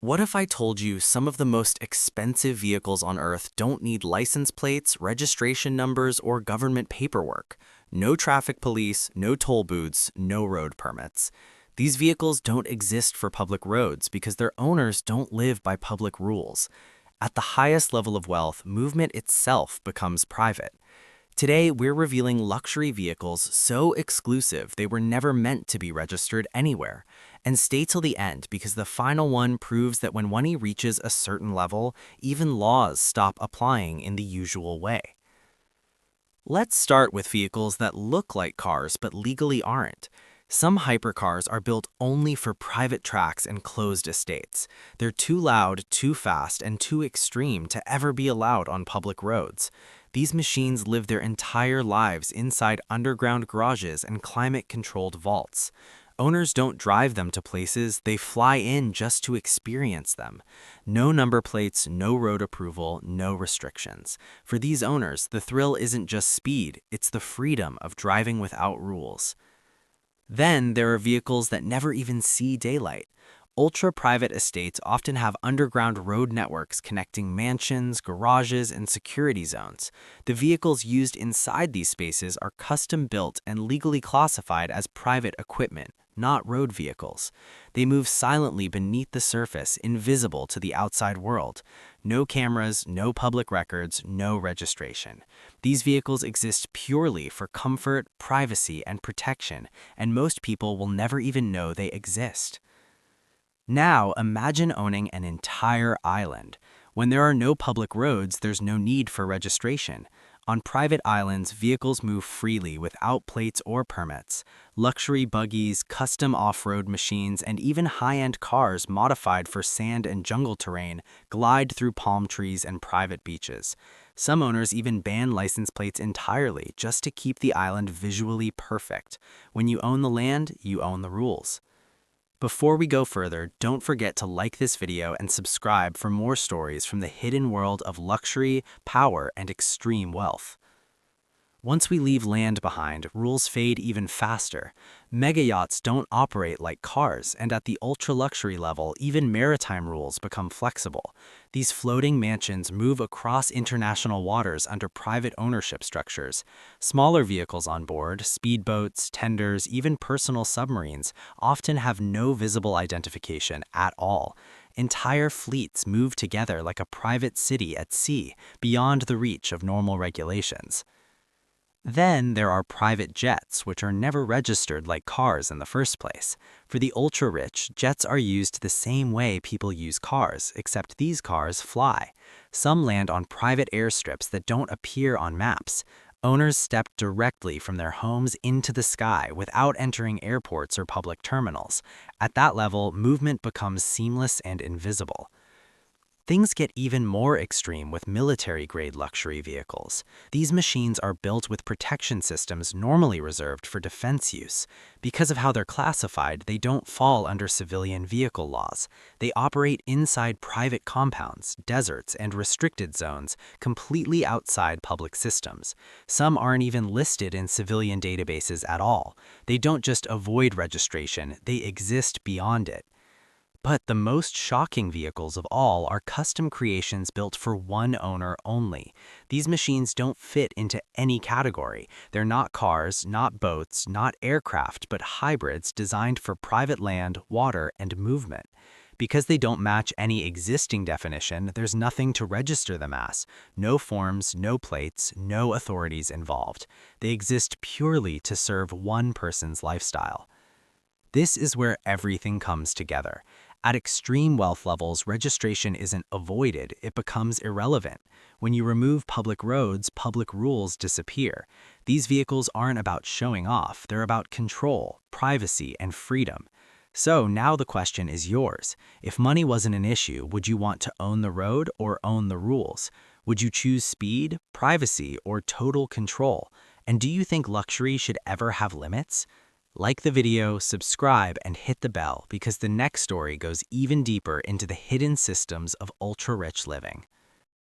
What if I told you some of the most expensive vehicles on Earth don't need license plates, registration numbers, or government paperwork? No traffic police, no toll booths, no road permits. These vehicles don't exist for public roads because their owners don't live by public rules. At the highest level of wealth, movement itself becomes private. Today, we're revealing luxury vehicles so exclusive they were never meant to be registered anywhere. And stay till the end because the final one proves that when money reaches a certain level, even laws stop applying in the usual way. Let's start with vehicles that look like cars but legally aren't. Some hypercars are built only for private tracks and closed estates. They're too loud, too fast, and too extreme to ever be allowed on public roads. These machines live their entire lives inside underground garages and climate-controlled vaults. Owners don't drive them to places, they fly in just to experience them. No number plates, no road approval, no restrictions. For these owners, the thrill isn't just speed, it's the freedom of driving without rules. Then there are vehicles that never even see daylight. Ultra-private estates often have underground road networks connecting mansions, garages, and security zones. The vehicles used inside these spaces are custom-built and legally classified as private equipment, not road vehicles. They move silently beneath the surface, invisible to the outside world. No cameras, no public records, no registration. These vehicles exist purely for comfort, privacy, and protection, and most people will never even know they exist. Now, imagine owning an entire island. When there are no public roads, there's no need for registration. On private islands, vehicles move freely without plates or permits. Luxury buggies, custom off-road machines, and even high-end cars modified for sand and jungle terrain glide through palm trees and private beaches. Some owners even ban license plates entirely just to keep the island visually perfect. When you own the land, you own the rules. Before we go further, don't forget to like this video and subscribe for more stories from the hidden world of luxury, power, and extreme wealth. Once we leave land behind, rules fade even faster. Mega yachts don't operate like cars, and at the ultra-luxury level, even maritime rules become flexible. These floating mansions move across international waters under private ownership structures. Smaller vehicles on board, speedboats, tenders, even personal submarines, often have no visible identification at all. Entire fleets move together like a private city at sea, beyond the reach of normal regulations. Then there are private jets, which are never registered like cars in the first place. For the ultra-rich, jets are used the same way people use cars, except these cars fly. Some land on private airstrips that don't appear on maps. Owners step directly from their homes into the sky without entering airports or public terminals. At that level, movement becomes seamless and invisible. Things get even more extreme with military-grade luxury vehicles. These machines are built with protection systems normally reserved for defense use. Because of how they're classified, they don't fall under civilian vehicle laws. They operate inside private compounds, deserts, and restricted zones, completely outside public systems. Some aren't even listed in civilian databases at all. They don't just avoid registration, they exist beyond it. But the most shocking vehicles of all are custom creations built for one owner only. These machines don't fit into any category. They're not cars, not boats, not aircraft, but hybrids designed for private land, water, and movement. Because they don't match any existing definition, there's nothing to register them as. No forms, no plates, no authorities involved. They exist purely to serve one person's lifestyle. This is where everything comes together. At extreme wealth levels, registration isn't avoided, it becomes irrelevant. When you remove public roads, public rules disappear. These vehicles aren't about showing off, they're about control, privacy, and freedom. So now the question is yours. If money wasn't an issue, would you want to own the road or own the rules? Would you choose speed, privacy, or total control? And do you think luxury should ever have limits? Like the video, subscribe, and hit the bell because the next story goes even deeper into the hidden systems of ultra-rich living.